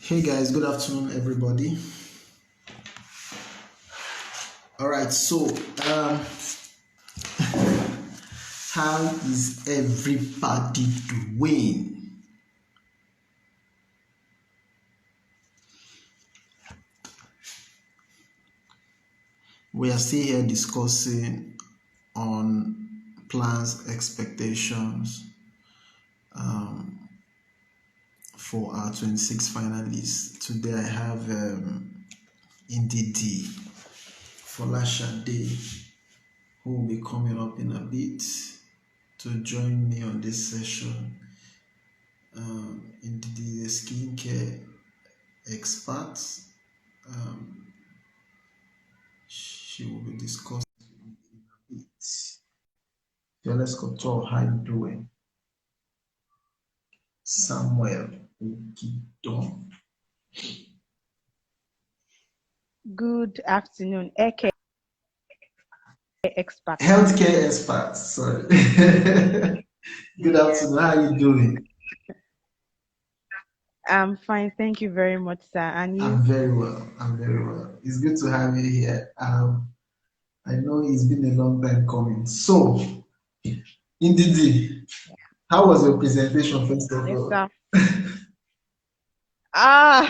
Hey guys, good afternoon, everybody. All right, um, how is everybody doing? We are still here discussing on plans, expectations for our 26 finalists. Today I have Ndidi, Folashade, who will be coming up in a bit to join me on this session. Ndidi, the skincare expert. Um, she will be discussing it. So let's go to how you doing, Samuel Ogidon. Good afternoon, Eke expert. Healthcare expert. Sorry. Good Yeah, afternoon. How you doing? I'm fine. Thank you very much, sir. And I'm you? very well. I'm very well. It's good to have you here. I know it's been a long time coming. So, Ndidi, how was your presentation, first of Yes, all? sir. Ah,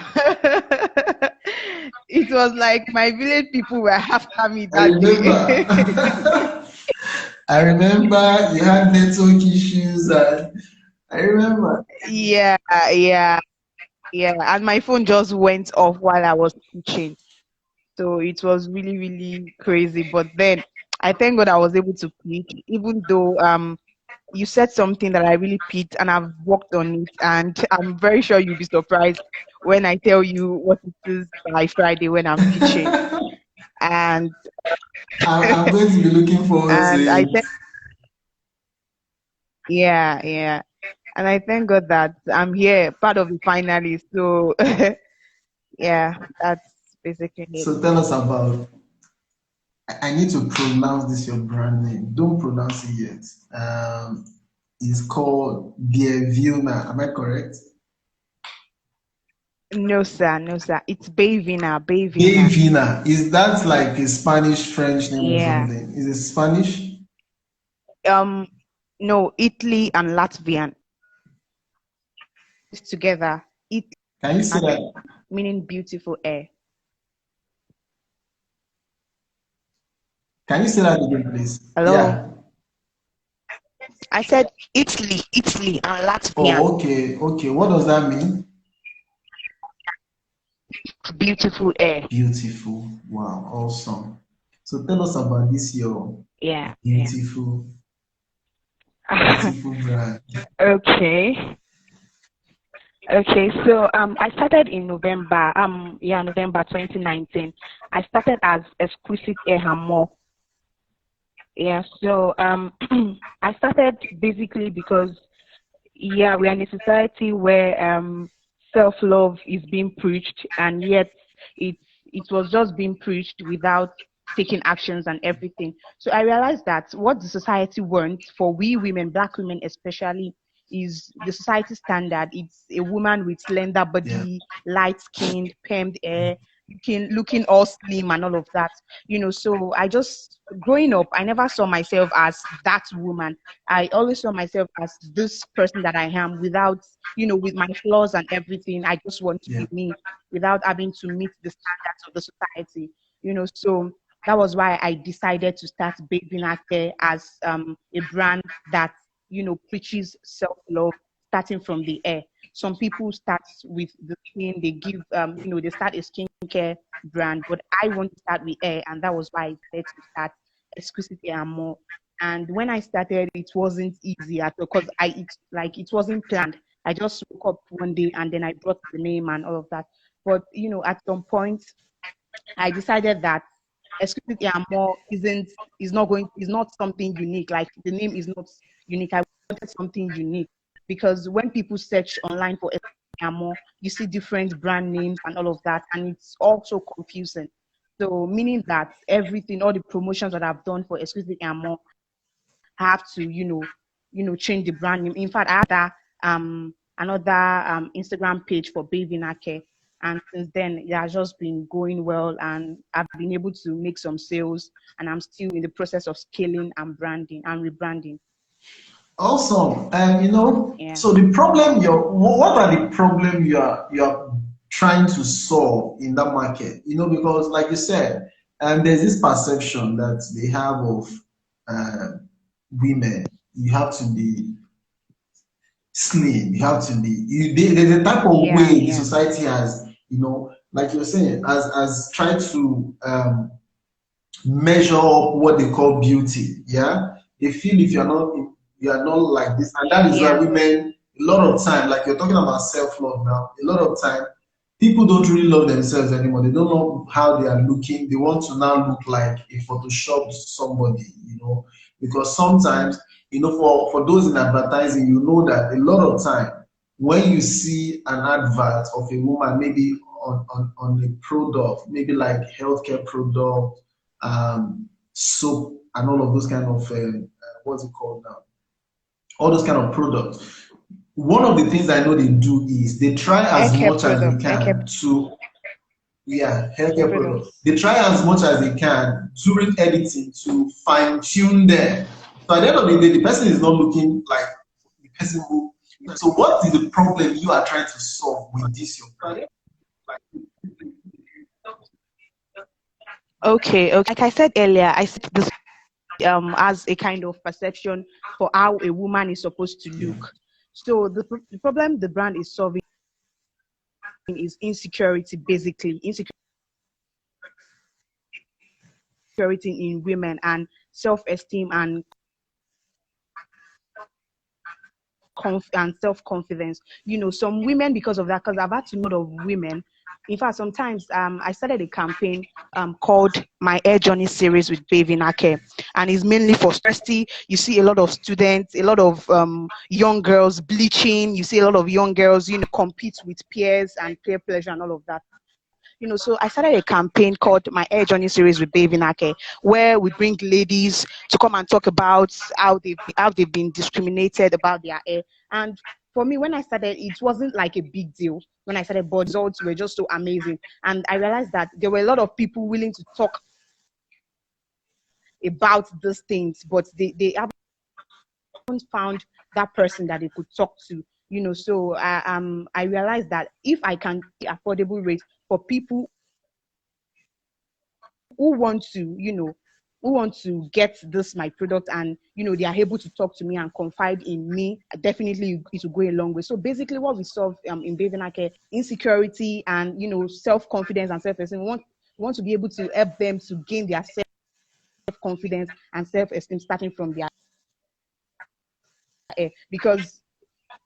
it was like my village people were after me I that day. remember. I remember you had network issues, and I remember. Yeah, yeah, yeah. And my phone just went off while I was teaching. So it was really, really crazy. But then I thank God I was able to preach, even though you said something that I really picked and I've worked on it. And I'm very sure you'll be surprised when I tell you what it is by Friday when I'm teaching. And I'm going to be looking forward to and I it. think yeah, yeah. And I thank God that I'm here, part of the finalists. So yeah, that's basically it. So tell us about. I need to pronounce this your brand name. Don't pronounce it yet. It's called Bienvena. Am I correct? No sir, no sir. It's Bavina, Bavina. Bienvena. Is that like a Spanish French name or Yeah. something? Is it Spanish? Um no, Italy and Latvian together. Italy, Can you say that? meaning beautiful air. Can you say that again, please? Hello. Yeah. I said Italy, Italy, and Latvian. Oh, okay, okay. What does that mean? Beautiful air. Beautiful. Wow, awesome. So tell us about this your Yeah, yeah. beautiful, beautiful brand. Okay. Okay. So I started in November. November 2019. I started as Exclusive Air Hammer. Yeah. So I started basically because yeah, we are in a society where self-love is being preached, and yet it was just being preached without taking actions and everything. So I realized that what the society wants for we women, black women especially, is the society standard. It's a woman with slender Yeah. body, light skinned, permed hair, looking all slim and all of that. So I just growing up, I never saw myself as that woman. I always saw myself as this person that I am without, with my flaws and everything. I just want to Yeah. be me without having to meet the standards of the society. So that was why I decided to start Baby Nake as a brand that, preaches self-love starting from the air. Some people start with the skin, they give, they start a skincare brand, but I want to start with air, and that was why I decided to start Exclusive Air and More. And when I started, it wasn't easy at all because it wasn't planned. I just woke up one day and then I brought the name and all of that. But at some point, I decided that exclusivity and more is not something unique. Like the name is not unique. I wanted something unique because when people search online for exclusivity and more, you see different brand names and all of that, and it's also confusing. So meaning that everything, all the promotions that I've done for exclusivity and more have to, change the brand name. In fact, I have that another Instagram page for Baby Nake. And since then, it has just been going well, and I've been able to make some sales, and I'm still in the process of scaling and branding and rebranding. Awesome. Yeah. So the problem what are the problem you're trying to solve in that market? Because like you said, there's this perception that they have of uh, women. You have to be slim. You have to be. There's a type of Yeah, way the yeah, society has, like you're saying, has tried to measure up what they call beauty. Yeah, they feel if you're not like this, and that is why yeah, women a lot of time, like you're talking about self-love now, a lot of time people don't really love themselves anymore. They don't know how they are looking. They want to now look like a photoshopped somebody, because sometimes, for those in advertising, you know that a lot of time when you see an advert of a woman, maybe on a product, maybe like healthcare product, soap, and all of those kind of what's it called now? All those kind of products. One of the things I know they do is they try hair as care much as they products, hair care can to, yeah, healthcare products. products. They try as much as they can during editing to fine tune them. So at the end of the day, the person is not looking like the person who. So what is the problem you are trying to solve with this your product? Okay, okay. Like I said earlier, I said this as a kind of perception for how a woman is supposed to Yeah. look. So the problem the brand is solving is insecurity, basically insecurity in women and self-esteem and and self-confidence. Some women, because of that, because I've had to know a lot of women. In fact, sometimes I started a campaign called My Air Journey series with Baby Nake, and it's mainly for thirsty. You see a lot of students, a lot of young girls bleaching. You see a lot of young girls, compete with peers and peer pleasure and all of that. So I started a campaign called My Air Journey series with Baby Nake, where we bring ladies to come and talk about how they've been discriminated about their hair. And for me, when I started, it wasn't like a big deal when I started, but results were just so amazing. And I realized that there were a lot of people willing to talk about these things, but they haven't found that person that they could talk to. So I realized that if I can affordable rate for people who want to, who want to get this my product, and they are able to talk to me and confide in me, definitely it will go a long way. So basically what we solve in Bathing insecurity and self-confidence and self-esteem. We want to be able to help them to gain their self-confidence and self-esteem starting from their hair, because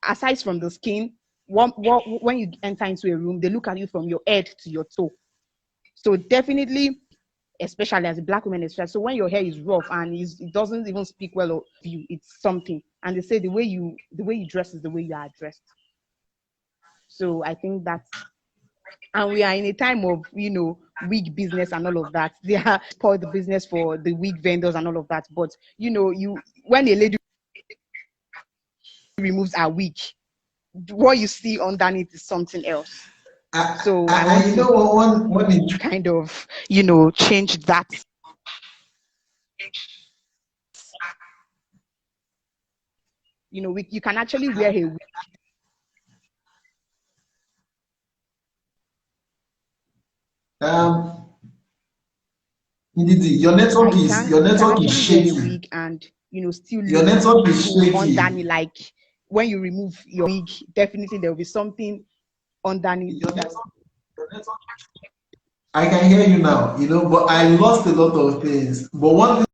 aside from the skin, when you enter into a room, they look at you from your head to your toe. So definitely, especially as a black woman, especially. So when your hair is rough and it doesn't even speak well of you, it's something. And they say the way you dress is the way you are dressed. So I think that's, and we are in a time of wig business and all of that. They are spoiled the business for the wig vendors and all of that. But you when a lady removes her wig, what you see underneath is something else. So I want You to know what? One kind of change that. You can actually wear a wig. um, Ndidi, Yeah, you can your network is actually wear a shaky. wig and still Your look network is cool shaky. underneath. Like when you remove your wig, definitely there will be something underneath. Your network, your network. I can hear you now, but I lost a lot of things. But one thing,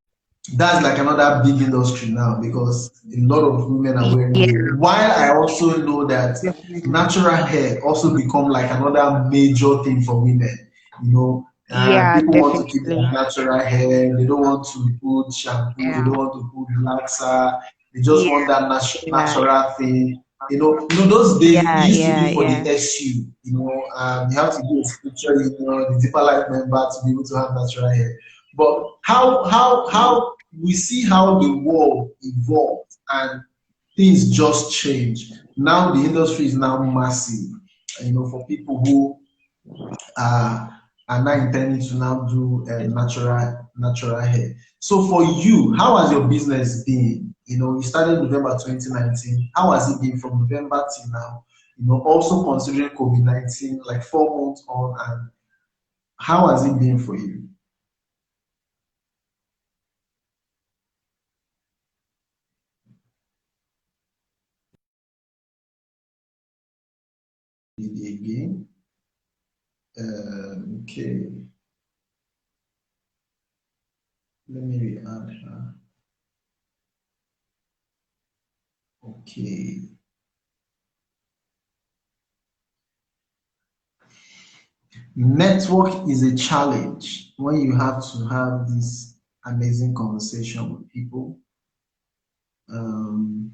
that's like another big industry now because a lot of women are wearing Yeah, it. While I also know that definitely. natural hair also become like another major thing for women. Yeah, People want to keep definitely. their natural hair. They don't want to put shampoo. They Yeah, don't want to put relaxer. They just yeah, want that yeah, natural thing. Those days it yeah, used to yeah, be for the yeah. SU. You have to be a scripture, the deeper life member to be able to have natural hair. But how we see how the world evolved and things just change. Now the industry is now massive. For people who uh, are now intending to now do natural hair. So for you, how has your business been? You know, you started November 2019. How has it been from November till now? You know, also considering COVID-19, like 4 months on, and how has it been for you? Again. Okay, let me re-add her. Okay. Network is a challenge when you have to have this amazing conversation with people. Um,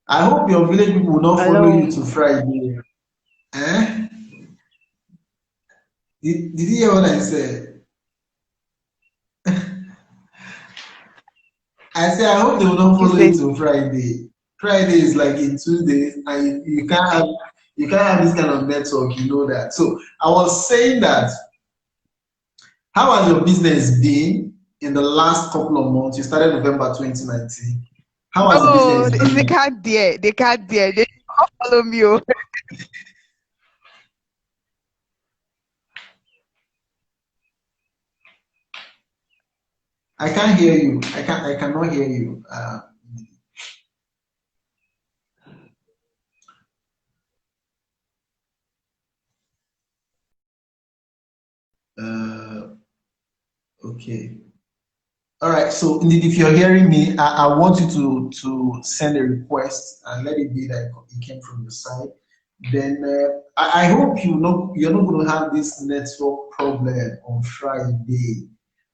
I hope your village people will not follow Hello. you to Friday. Eh? Did you hear what I said? I said I hope they will not You follow say you to Friday. Friday is like in 2 days, and you can't have this kind of network. You know that. So I was saying that. How has your business been in the last couple of months? You started November 2019. How has the no, business they been? can't dare. They can't dare. They can't follow me. Oh. I can't hear you. I cannot hear you. Uh, okay. All right. So indeed, if you're hearing me, I want you to send a request and let it be that it came from your side. Then I hope you're not going to have this network problem on Friday.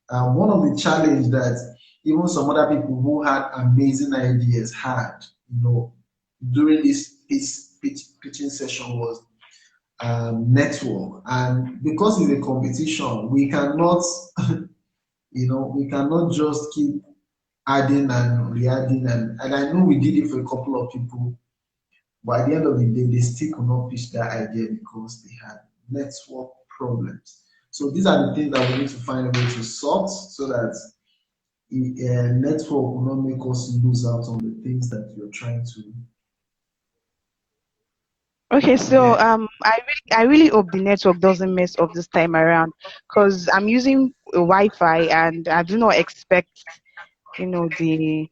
One of the challenge that even some other people who had amazing ideas had, you know, during this pitching session was network. And because it's a competition, we cannot, we cannot just keep adding and re-adding. And I know we did it for a couple of people, but at the end of the day, they still could not pitch their idea because they had network problems. So these are the things that we need to find a way to sort so that network will not make us lose out on the things that you're trying to Okay, so get. I really hope the network doesn't mess up this time around, because I'm using a Wi-Fi and I do not expect, the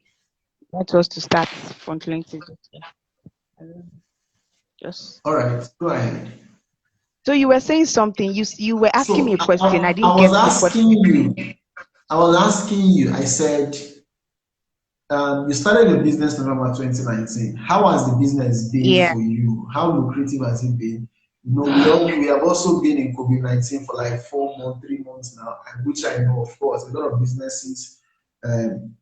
networks to start frontline today. Just All right, go ahead. so you were saying something. You were asking me So a question. I I didn't was get the question. asking you, I said, you started your business November 2019. How has the business been Yeah. for you? How lucrative has it been? You know, we have also been in COVID-19 for like 4 months, 3 months now, and which I know, of course, a lot of businesses um,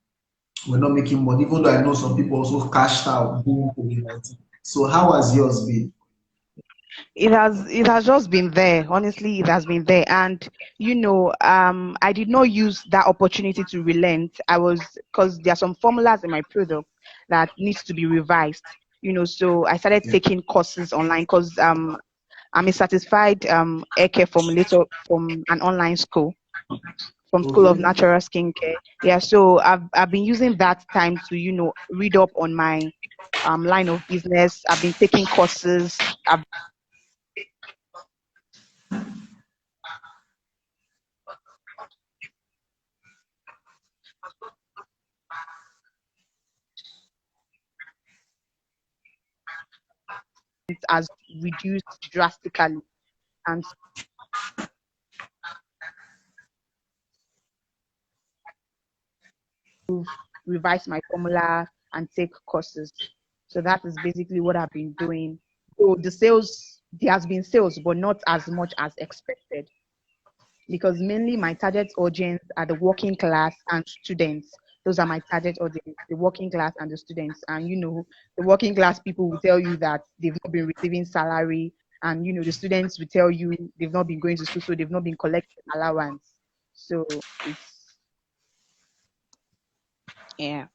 were not making money, even though I know some people also cashed out during COVID-19. So how has yours been? It has just been there. Honestly, it has been there. And I did not use that opportunity to relent. I was, because there are some formulas in my product that needs to be revised. So I started Yeah. taking courses online, because I'm a certified hair care formulator from an online school, from School of Okay. Natural Skincare. Yeah, so I've been using that time to read up on my line of business. I've been taking courses. I've has reduced drastically, and revise my formula and take courses. So that is basically what I've been doing. So the sales, there has been sales, but not as much as expected, because mainly my target audience are the working class and students. Those are my target audience, the working class and the students. And the working class people will tell you that they've not been receiving salary, and the students will tell you they've not been going to school, so they've not been collecting allowance. So it's Yeah.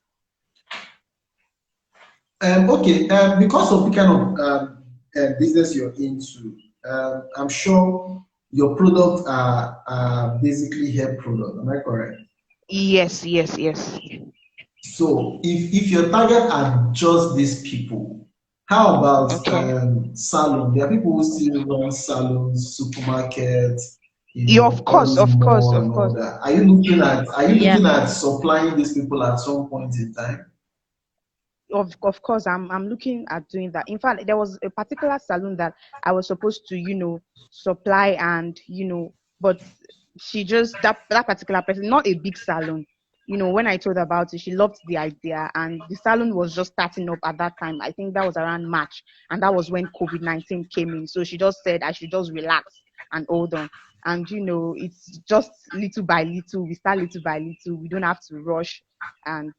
Okay, because of the kind of business you're into, I'm sure your products are basically hair products. Am I correct? Yes, yes, yes. So if your target are just these people, how about Okay. salon? There are people who still run salons, supermarkets, Yeah, of all course, those of course, mall of and all course. that. Are you Yeah. looking at supplying these people at some point in time? Of course, I'm looking at doing that. In fact, there was a particular salon that I was supposed to, supply, and but she just, that particular person, not a big salon. When I told her about it, she loved the idea, and the salon was just starting up at that time. I think that was around March, and that was when COVID-19 came in. So she just said I should just relax and hold on. And it's just little by little. We start little by little. We don't have to rush. And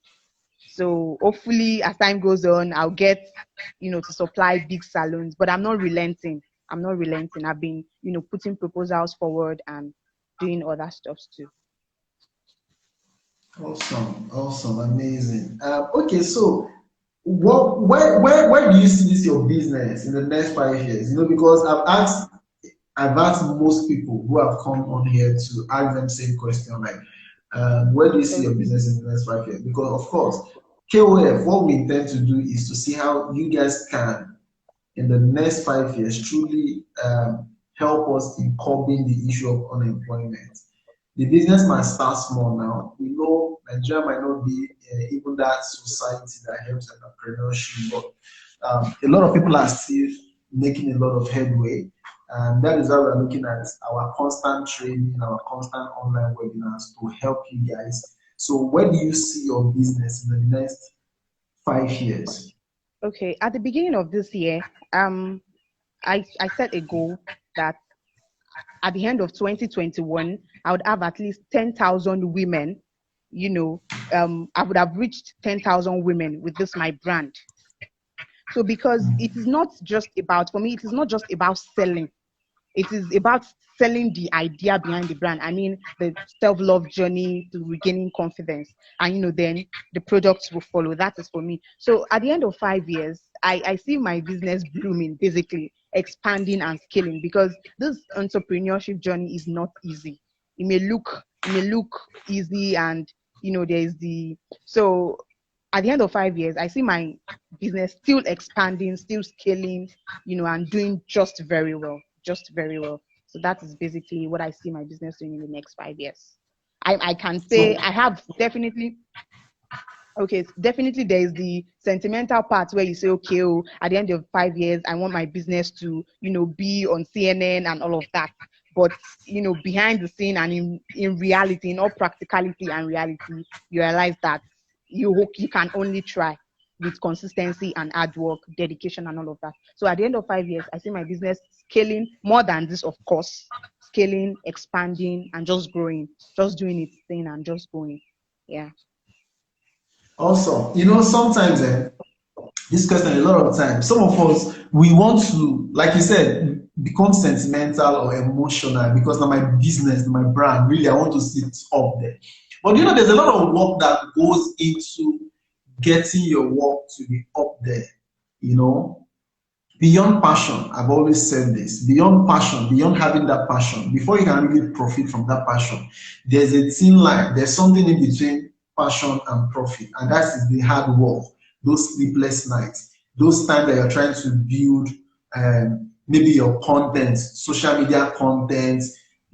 so hopefully, as time goes on, I'll get, to supply big salons. But I'm not relenting. I'm not relenting. I've been, putting proposals forward and doing other stuff too. Awesome, awesome, amazing. Okay, so where do you see this your business in the next 5 years? Because I've asked most people who have come on here to ask them same question, like, where do you see your Okay. business in the next 5 years? Because of course, KOF, what we intend to do is to see how you guys can, in the next 5 years, truly help us in curbing the issue of unemployment. The business might start small now. We know Nigeria might not be even that society that helps entrepreneurship, but a lot of people are still making a lot of headway. And that is why we're looking at our constant training, our constant online webinars to help you guys. So, where do you see your business in the next 5 years? Okay. At the beginning of this year, I set a goal that at the end of 2021, I would have at least 10,000 women. I would have reached 10,000 women with this my brand. So because it is not just about, for me, it is not just about selling. It is about selling the idea behind the brand. I mean, the self-love journey to regaining confidence. And, then the products will follow. That is for me. So at the end of 5 years, I see my business blooming, basically expanding and scaling, because this entrepreneurship journey is not easy. It may look easy, and, there is so at the end of 5 years, I see my business still expanding, still scaling, and doing just very well, just very well. So that is basically what I see my business doing in the next 5 years. I can say So, I have definitely. Okay, definitely there is the sentimental part where you say, okay, oh, at the end of 5 years, I want my business to, be on CNN and all of that. But, behind the scene and in reality, in all practicality and reality, you realize that you can only try with consistency and hard work, dedication and all of that. So at the end of 5 years, I see my business scaling more than this, of course, scaling, expanding, and just growing, just doing its thing and just going. Yeah. awesome. Sometimes this question a lot of times, some of us, we want to, like you said, become sentimental or emotional because now my business, my brand, really, I want to sit up there. But there's a lot of work that goes into getting your work to be up there. You know, beyond passion, I've always said this, beyond passion, beyond having that passion, before you can really profit from that passion, there's a thin line, there's something in between passion and profit, and that is the hard work, those sleepless nights, those times that you're trying to build maybe your content, social media content,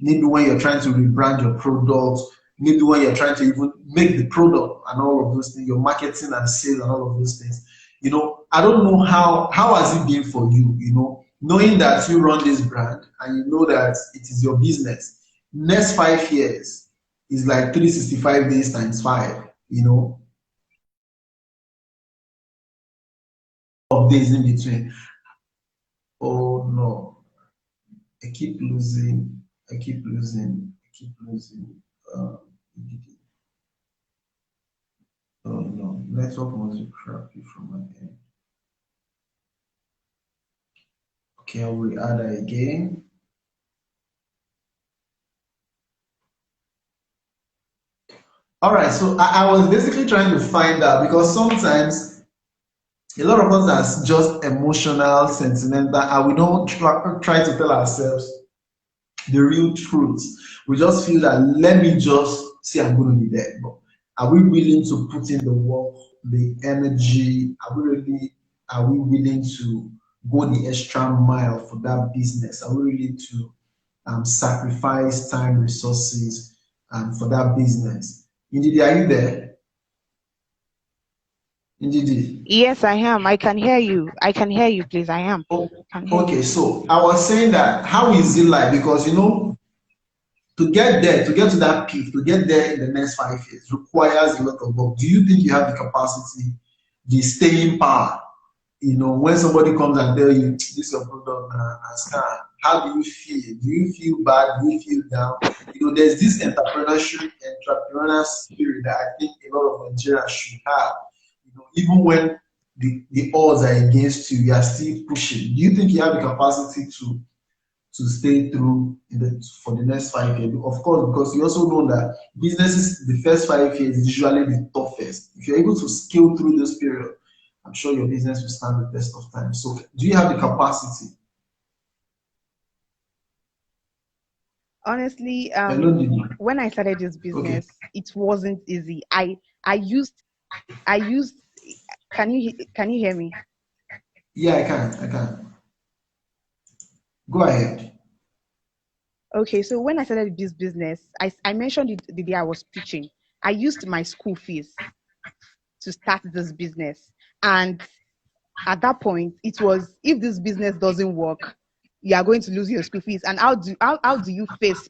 maybe when you're trying to rebrand your product, maybe when you're trying to even make the product and all of those things, your marketing and sales and all of those things. I don't know how has it been for you, knowing that you run this brand and you know that it is your business. Next 5 years is like 365 days times five, of days in between. Oh no, I keep losing, I keep losing, I keep losing. Uh, oh no, network must be crappy from my end. Okay, I will add that again. All right, so I was basically trying to find out because sometimes a lot of us are just emotional, sentimental, and we don't try to tell ourselves the real truth. We just feel that let me just say I'm going to be there. But are we willing to put in the work, the energy? Are we willing to go the extra mile for that business? Are we willing to sacrifice time, resources for that business? Indeed, are you there? Indeed. Yes, I am. I can hear you. I can hear you, please. I am. Oh, Can hear you. okay, so I was saying that how is it like? Because to get there, to get to that peak, to get there in the next 5 years requires a lot of work. Do you think you have the capacity, the staying power? When somebody comes and tell you this your product na scam, how do you feel? Do you feel bad? Do you feel down? There's this entrepreneurial spirit that I think a lot of Nigerians should have. Even when the odds are against you, you are still pushing. Do you think you have the capacity to stay through for the next 5 years? Of course, because you also know that businesses, the first 5 years is usually the toughest. If you're able to scale through this period, I'm sure your business will stand the test of time. So, do you have the capacity? Honestly, Hello, Ndidi. when I started this Okay. business, it wasn't easy. I used I used. Can you hear me? Yeah, I can. I can. Go ahead. Okay, so when I started this business, I mentioned it the day I was pitching. I used my school fees to start this business, and at that point, it was if this business doesn't work, you are going to lose your school fees. And how do you face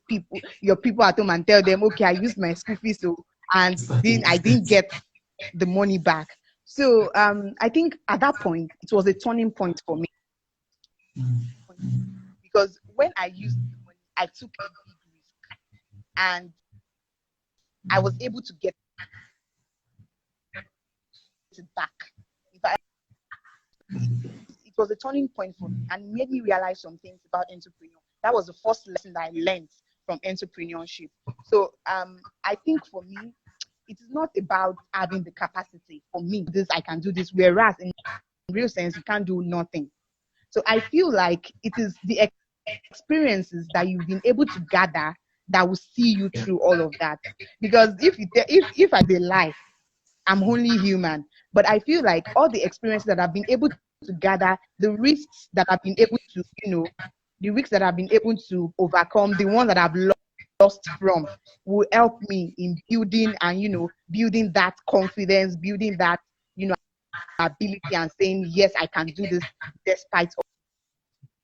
your people at home and tell them, okay, I used my school fees, so and Start the then I didn't business. get the money back. So I think at that point it was a turning point for me because when I used the money, I took a big risk and I was able to get it back. In fact, it was a turning point for me and made me realize some things about entrepreneurship. That was the first lesson that I learned from entrepreneurship. So I think for me, it is not about having the capacity. For me, this I can do this, whereas in real sense, you can't do nothing. So I feel like it is the experiences that you've been able to gather that will see you Yeah. through all of that. Because if I lie, I'm only human. But I feel like all the experiences that I've been able to gather, the risks that I've been able to, the risks that I've been able to overcome, the ones that I've lost from, will help me in building and building that confidence, building that you know ability, and saying yes, I can do this despite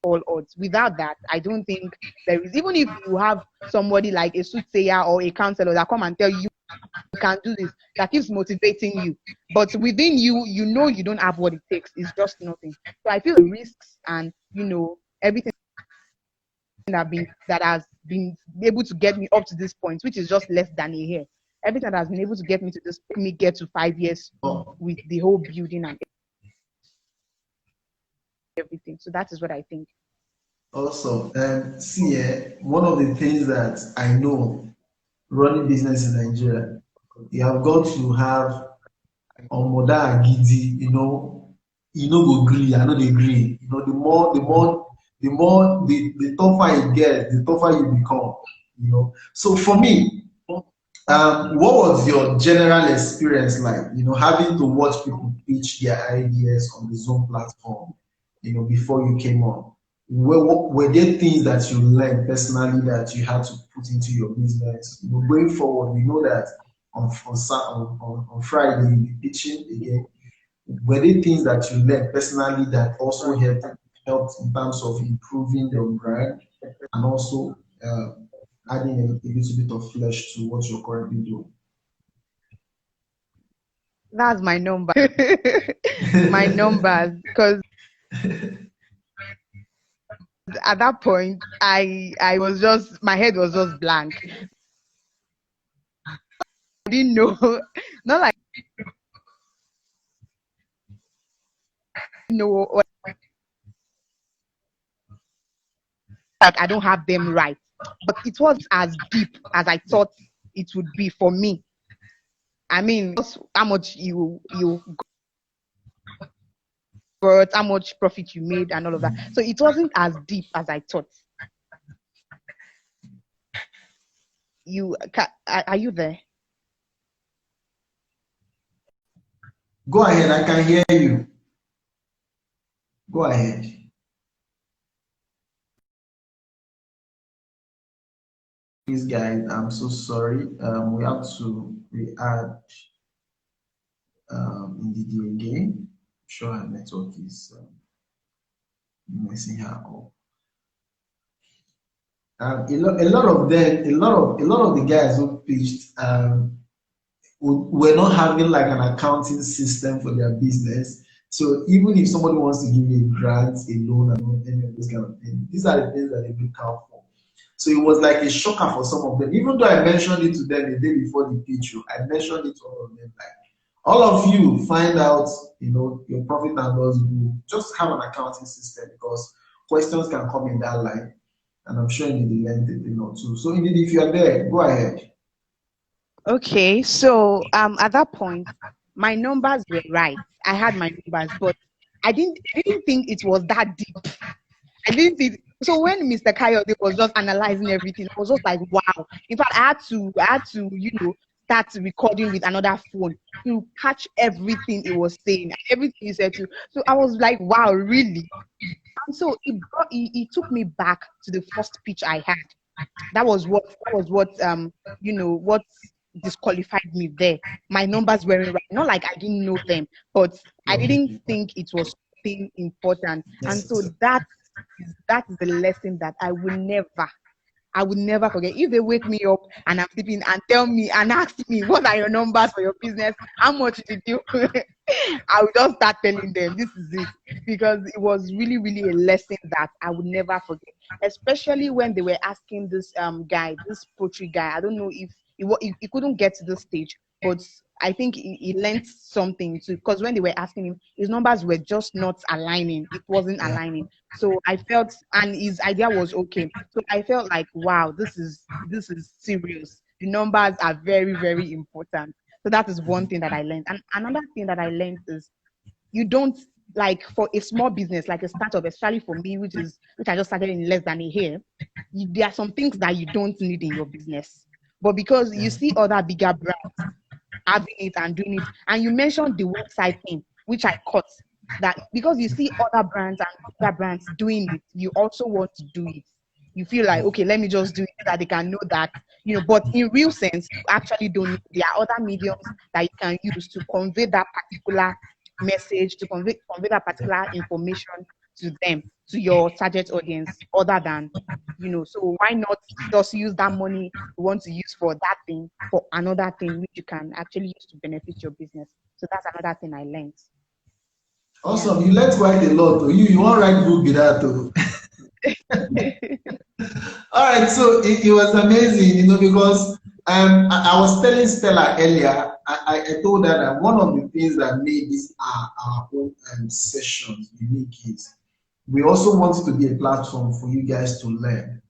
all odds. Without that, I don't think there is. Even if you have somebody like a soothsayer or a counselor that come and tell you can do this, that keeps motivating you, but within you, you don't have what it takes. It's just nothing. So I feel the risks and everything that has been able to get me up to this point, which is just less than a year. Everything that has been able to get me to this, me get to 5 years Oh, with the whole building and everything. So that is what I think. also, see, one of the things that I know running business in Nigeria, you have got to have omoda agidi, go gree, I no dey gree. The tougher it gets, the tougher you become. So for me, what was your general experience like, having to watch people pitch their ideas on the Zoom platform, before you came on? Were there things that you learned personally that you had to put into your business? Going forward, we know that on Friday you'll be pitching again. Were there things that you learned personally that also helped in terms of improving your brand and also adding a little bit of flesh to what you're currently doing? That's my number. My numbers, because at that point I was just, my head was just blank. I didn't know. Not like I know what, like I don't have them right, but it was as deep as I thought it would be for me. I mean, how much you got, how much profit you made, and all of that. So it wasn't as deep as I thought. Are you there? Go ahead, I can hear you. Go ahead. Please, guys, I'm so sorry. We have to re-add Ndidi again. I'm sure our network is messing her up. A lot of them, a lot of the guys who pitched were not having like an accounting system for their business. So even if somebody wants to give you a grant, a loan, and any of those kind of things, these are the things that they look out for. So it was like a shocker for some of them. Even though I mentioned it to them the day before the pitch, I mentioned it to all of them like, all of you find out, your profit and loss book. Just have an accounting system because questions can come in that line. And I'm sure Ndidi learned a thing or two. So Ndidi, if you are there, go ahead. Okay, so at that point, my numbers were right. I had my numbers, but I didn't think it was that deep. I didn't think so. When Mr. Kayode was just analyzing everything, I was just like, wow. In fact, I had to start recording with another phone to catch everything he was saying, everything he said to. So I was like, wow, really? And so it took me back to the first pitch I had. That was what disqualified me there. My numbers weren't right. Not like I didn't know them, but I didn't think it was something important. And so that is the lesson that I would never forget. If they wake me up and I'm sleeping and tell me and ask me what are your numbers for your business, how much did you I would just start telling them this is it, because it was really, really a lesson that I would never forget. Especially when they were asking this this poultry guy. I don't know if he couldn't get to this stage, but I think he learned something too. Because when they were asking him, his numbers were just not aligning. It wasn't aligning. So I felt, and his idea was okay. So I felt like, wow, this is serious. The numbers are very, very important. So that is one thing that I learned. And another thing that I learned is you don't, like, for a small business, like a startup, especially for me, which I just started in less than a year, there are some things that you don't need in your business. But because you see other bigger brands having it and doing it, and you mentioned the website thing, which I caught, that because you see other brands and other brands doing it, you also want to do it. You feel like, okay, let me just do it so that they can know that, but in real sense, you actually don't need. There are other mediums that you can use to convey that particular message, to convey that particular information to them, to your target audience, other than, so why not just use that money you want to use for that thing for another thing which you can actually use to benefit your business. So that's another thing I learned. Awesome. You learned quite a lot. You want to write book with that too. All right, so it was amazing, because I was telling Stella earlier, I told her that one of the things that made this our own sessions unique is we also want it to be a platform for you guys to learn.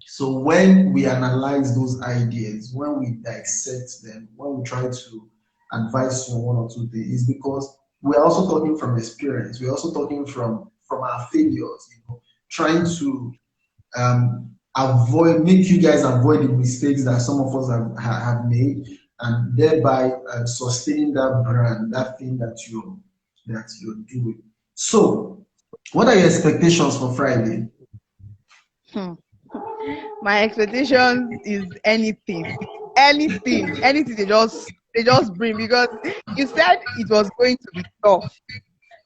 So when we analyze those ideas, when we dissect them, when we try to advise you on one or two things, is because we're also talking from experience. We're also talking from our failures, trying to make you guys avoid the mistakes that some of us have made, and thereby sustaining that brand, that thing that you're doing. So, what are your expectations for Friday? My expectation is anything they just bring, because you said it was going to be tough.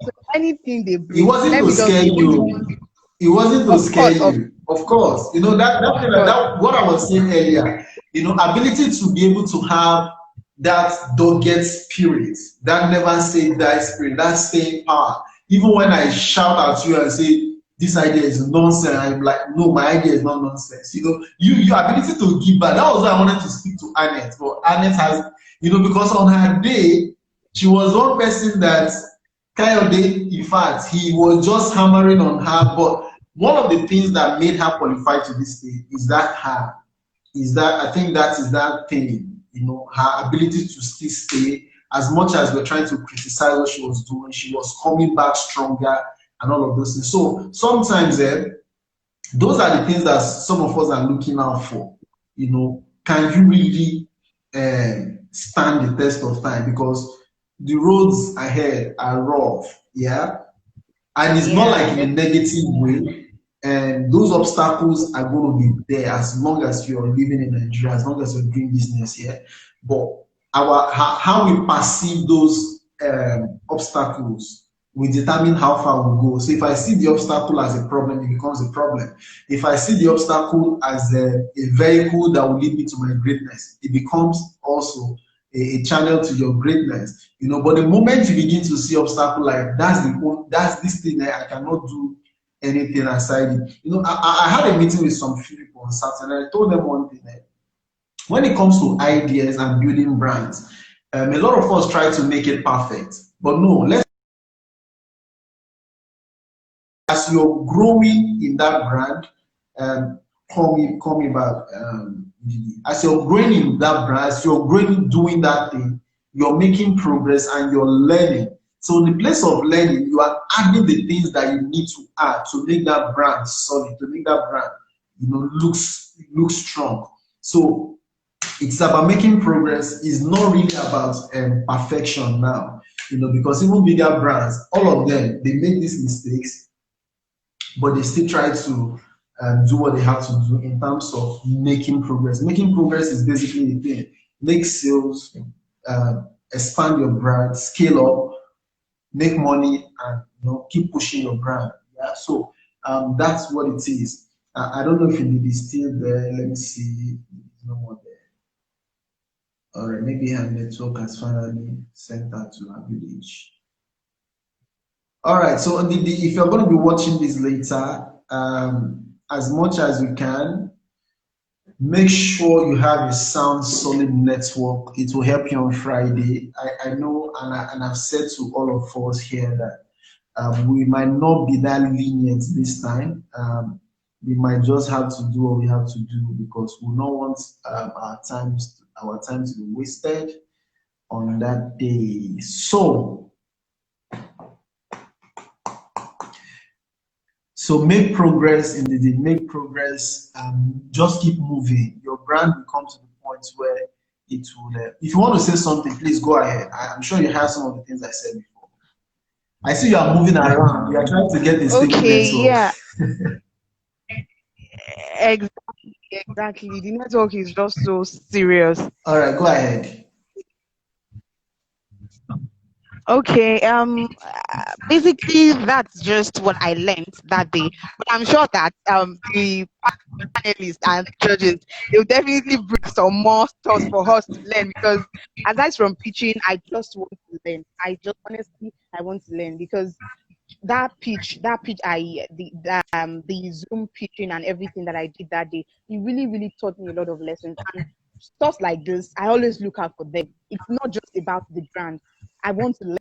So anything they bring, It wasn't to scare you. It wasn't to scare you. Of course, that what I was saying earlier. Ability to be able to have that dogged spirit, that never say die spirit, that staying power. Even when I shout at you and say this idea is nonsense, I'm like, no, my idea is not nonsense. Your ability to give back. That was why I wanted to speak to Annette. But Annette has, because on her day, she was one person that Kayode, in fact, he was just hammering on her. But one of the things that made her qualify to this day is that I think that is that thing. her ability to still stay. As much as we're trying to criticize what she was doing, she was coming back stronger and all of those things. So sometimes those are the things that some of us are looking out for. Can you really stand the test of time? Because the roads ahead are rough, yeah, and it's not like Yeah, in a negative way. And those obstacles are going to be there as long as you're living in Nigeria, as long as you're doing business here. But how we perceive those obstacles will determine how far we go. So if I see the obstacle as a problem, it becomes a problem. If I see the obstacle as a vehicle that will lead me to my greatness, it becomes also a channel to your greatness. But the moment you begin to see obstacle like that's this thing that I cannot do anything aside it. I had a meeting with some few people on Saturday, and I told them one thing. When it comes to ideas and building brands, a lot of us try to make it perfect. But no, as you're growing in that brand, call me back. As you're growing in that brand, as you're growing doing that thing, you're making progress and you're learning. So in the place of learning, you are adding the things that you need to add to make that brand solid, to make that brand, look strong. So it's about making progress. It's not really about perfection now, because even bigger brands, all of them, they make these mistakes, but they still try to do what they have to do in terms of making progress. Making progress is basically the thing. Make sales, expand your brand, scale up, make money, and keep pushing your brand. Yeah, so that's what it is. I don't know if it is still there. Let me see. It's no more there. All right, maybe her network has finally sent her to her village. All right, so Ndidi, if you're going to be watching this later, as much as you can, make sure you have a sound, solid network. It will help you on Friday. I know, and I've said to all of us here that we might not be that lenient this time. We might just have to do what we have to do because we don't want our time to be wasted on that day. So make progress in the make progress. Just keep moving. Your brand will come to the point where it will. If you want to say something, please go ahead. I'm sure you have some of the things I said before. I see you are moving around. You are trying to get a stable okay, network. yeah, exactly. The network is just so serious. All right, go ahead. Okay, basically that's just what I learned that day. But I'm sure that the panelists and judges, they'll definitely bring some more stuff for us to learn because aside from pitching, I just want to learn. I want to learn because that pitch the Zoom pitching and everything that I did that day, it really, really taught me a lot of lessons. And stuff like this, I always look out for them. It's not just about the brand. I want to learn.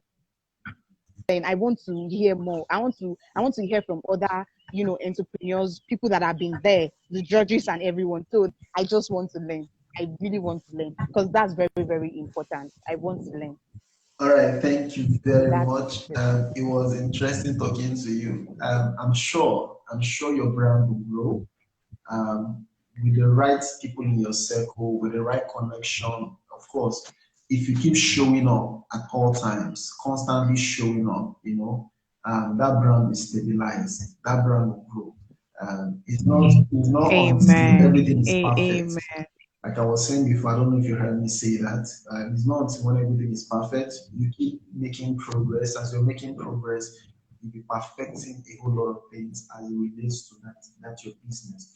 I want to hear more. I want to hear from other, entrepreneurs, people that have been there, the judges and everyone. So I just want to learn. I really want to learn because that's very, very important. I want to learn. All right, thank you So very that's much. it. It was interesting talking to you. I'm sure your brand will grow. With the right people in your circle, with the right connection, of course, if you keep showing up at all times, constantly showing up, that brand will stabilize, that brand will grow. It's not until Amen. everything is perfect. Amen. Like I was saying before, I don't know if you heard me say that. It's not until when everything is perfect, you keep making progress. As you're making progress, you'll be perfecting a whole lot of things as it relates to that's your business.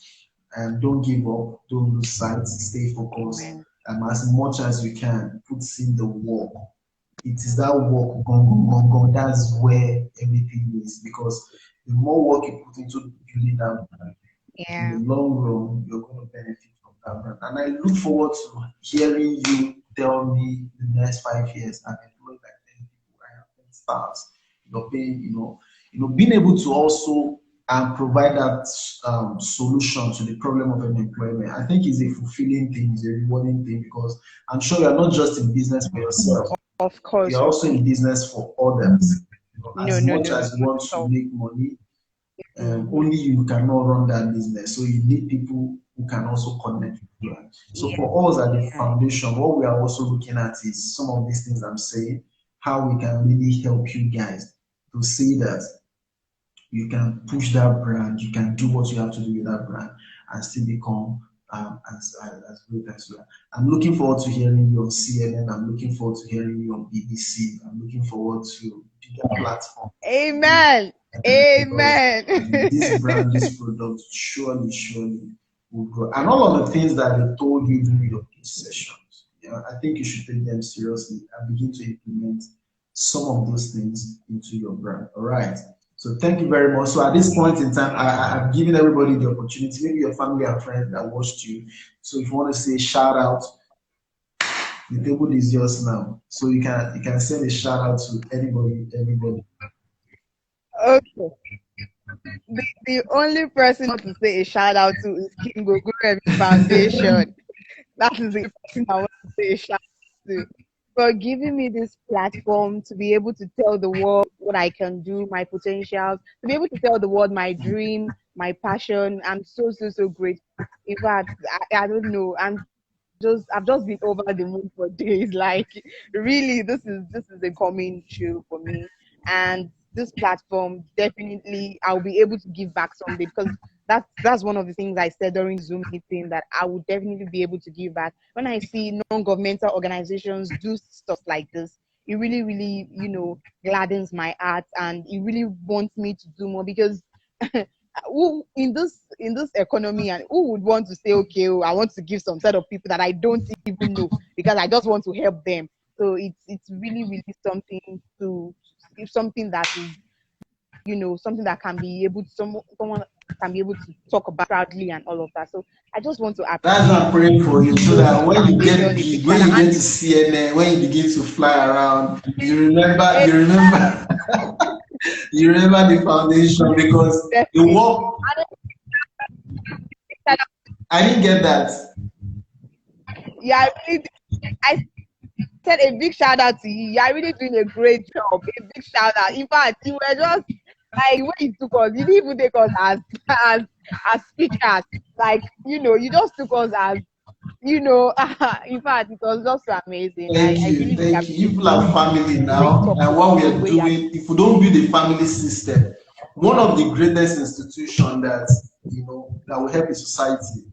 And don't give up, don't lose sight, stay focused. Amen. As much as you can, put in the work. It is that work, gone, gone, gone, gone. That's where everything is. Because the more work you put into building that in the Yeah. long run, you're going to benefit from that brand. And I look forward to hearing you tell me the next 5 years I've employed like 10 people, I have 10 stars, being able to also and provide that solution to the problem of unemployment, I think is a fulfilling thing, is a rewarding thing, because I'm sure you're not just in business for yourself, Of course, you're also in business for others. no, As no, much no, no, as you not want at to all. make money, Hmm. only you cannot run that business. So you need people who can also connect with you. So Yeah, for us at the yeah, foundation, what we are also looking at is some of these things I'm saying, how we can really help you guys to see that you can push that brand, you can do what you have to do with that brand and still become as great as you are. I'm looking forward to hearing you on CNN. I'm looking forward to hearing you on BBC. I'm looking forward to bigger platforms. amen, Because amen. this brand, this product, surely will grow. And all of the things that they told you during your pitch sessions, I think you should take them seriously and begin to implement some of those things into your brand. All right. So thank you very much. So at this point in time, I've given everybody the opportunity, maybe your family and friends that watched you. So if you want to say shout out, the table is yours now. So you can send a shout out to anybody. Okay. The only person I want to say a shout out to is King Oguremi Foundation. That is the person I want to say a shout out to for giving me this platform to be able to tell the world what I can do, my potentials, to be able to tell the world my dream, my passion. I'm so grateful. In fact, I don't know. I've just been over the moon for days. Like really, this is a coming true for me. And this platform definitely I'll be able to give back someday because that's one of the things I said during Zoom meeting that I would definitely be able to give back. When I see non-governmental organizations do stuff like this, it really, gladdens my heart and it really wants me to do more because who in this economy and who would want to say okay, oh, I want to give some set of people that I don't even know because I just want to help them. So it's really something to it's something that is something that can be able to someone can be able to talk about proudly and all of that. So I just want to That's appreciate what I'm praying for you, so that the when you get foundation a big big, when shout out you and get to CNN, when you begin to fly around, you remember the foundation, because the definitely work. I didn't get that. yeah, I said a big shout out to you. You're really doing a great job. A big shout out. In fact, you were just like the way you took us. You didn't even take us as as speakers. Like you just took us as in fact, it was just so amazing. I really, really Thank you. You appreciate people the are way family the way you now, talk and to what us, we the are way you are doing, if we don't build a family system, one of the greatest institution that will help a society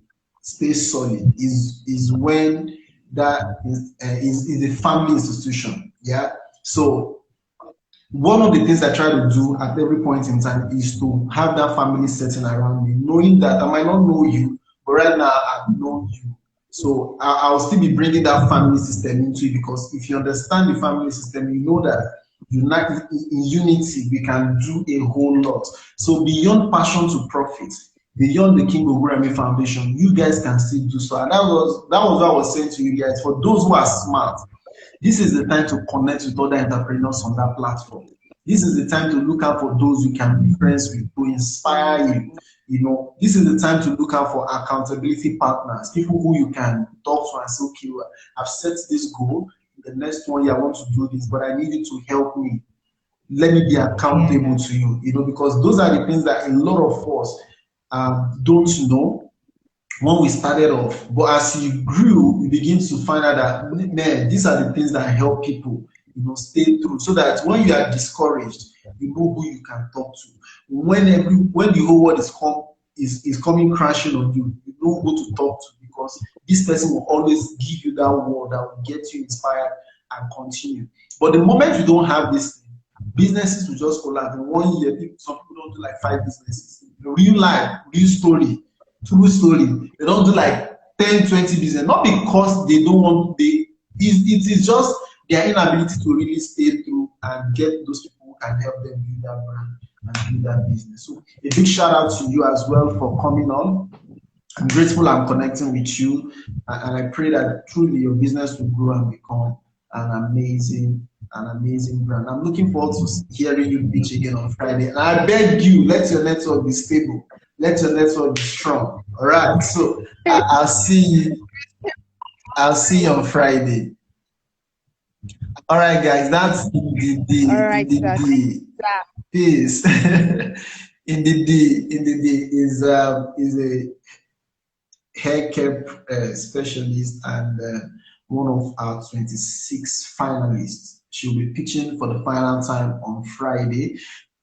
stay solid is when that is a family institution. Yeah. So one of the things I try to do at every point in time is to have that family setting around me, knowing that I might not know you, but right now I know you. So I'll still be bringing that family system into it, because if you understand the family system, you know that in unity we can do a whole lot. So beyond passion to profit, beyond the King Ogurami Foundation, you guys can still do so. And that was what I was saying to you guys. For those who are smart, this is the time to connect with other entrepreneurs on that platform. This is the time to look out for those you can be friends with, to inspire you. This is the time to look out for accountability partners, people who you can talk to and say, okay, well, I've set this goal. The next 1 year I want to do this, but I need you to help me. Let me be accountable yeah, to you, because those are the things that a lot of us don't know when we started off. But as you grew, you begin to find out that, man, these are the things that help people, stay through. So that when you are discouraged, you know who you can talk to. When the whole world is coming crashing on you, you know who to talk to, because this person will always give you that word that will get you inspired and continue. But the moment you don't have this thing, businesses will just collapse. In 1 year, some people don't do like 5 businesses. Real life, real story, true story. They don't do like 10, 20 business, not because they don't want, it is just their inability to really stay through and get those people who can help them build that brand and build that business. So a big shout out to you as well for coming on. I'm grateful I'm connecting with you, and I pray that truly your business will grow and become an amazing an amazing brand. I'm looking forward to hearing you pitch again on Friday. And I beg you, let your network be stable. Let your network be strong. All right. So I'll see you. I'll see you on Friday. All right, guys. That's All Ndidi. right, sir. Thank Ndidi. you, sir. Peace. Ndidi is a hair care specialist and one of our 26 finalists. She'll be pitching for the final time on Friday.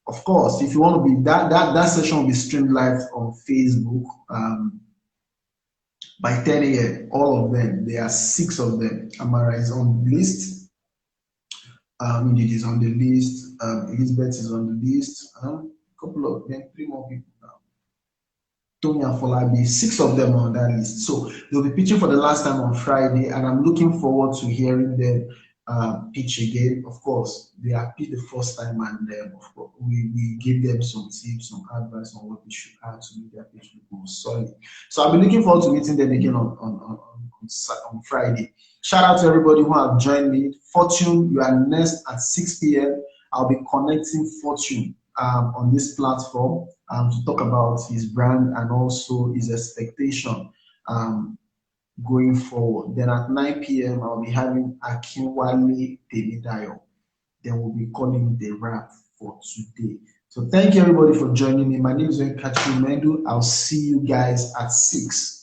Of course, if you want to be that session will be streamed live on Facebook by 10 a.m. All of them, there are six of them. Amara is on the list. Ndidi is on the list. Elizabeth is on the list. A couple of them, three more people now. Tony and Folabi, six of them are on that list. So they'll be pitching for the last time on Friday, and I'm looking forward to hearing them pitch again. Of course, they are pitched the first time, and of course, we give them some tips, some advice on what they should add to make their pitch look more solid. So I'll be looking forward to meeting them again on Friday. Shout out to everybody who have joined me. Fortune, you are next at 6 p.m. I'll be connecting Fortune on this platform to talk about his brand and also his expectation going forward. Then at 9 p.m., I'll be having Akinwale Temidayo. Then we'll be calling the wrap for today. So thank you everybody for joining me. My name is Kachi Mendu. I'll see you guys at 6.